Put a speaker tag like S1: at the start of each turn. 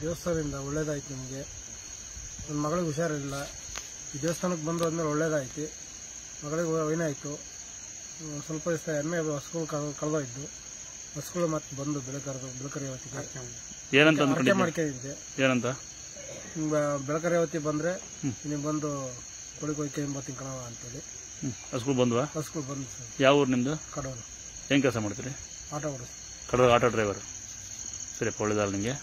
S1: ದೇವಸ್ಥಾನದಿಂದ ಒಳ್ಳೇದಾಯ್ತು ನಿಮಗೆ. ನನ್ನ ಮಗಳಿಗೆ ಹುಷಾರಿಲ್ಲ, ಈ ದೇವಸ್ಥಾನಕ್ಕೆ ಬಂದು ಆದ್ಮೇಲೆ ಒಳ್ಳೇದಾಯ್ತು. ಮಗಳಿಗೆ ಏನಾಯಿತು, ಸ್ವಲ್ಪ ದಿವಸ ಎಮ್ಮೆ ಹಸುಗಳು ಕಳೆದೋಯ್ತು. ಹಸುಗಳು ಮತ್ತೆ ಬಂದು ಬೆಳಕರಿಯವತ್ತಿಗೆ ಅರ್ಕೆ ಮಾಡ್ಕೊಂಡಿದ್ದೆ.
S2: ಏನಂತ
S1: ಬೆಳಕರಿಯವತ್ತಿ ಬಂದರೆ ನೀವು ಬಂದು ಕೊಡಿ ಕೊಯ್ಕೊಂಬತ್ತೀನಿ ಕಣವ ಅಂತೇಳಿ
S2: ಹಸುಗಳು ಬಂದ್ವಾ?
S1: ಹಸುಗಳು ಬಂದು ಸರ್.
S2: ಯಾವ ಊರು ನಿಮ್ಮದು?
S1: ಕಡೂರು.
S2: ಏನು ಕೆಲಸ ಮಾಡ್ತೀರಿ?
S1: ಆಟೋ ಓಡಿಸ್.
S2: Kadur auto driver. ಸರಿ, ಒಳ್ಳೇದಲ್ಲ ನಿಮಗೆ.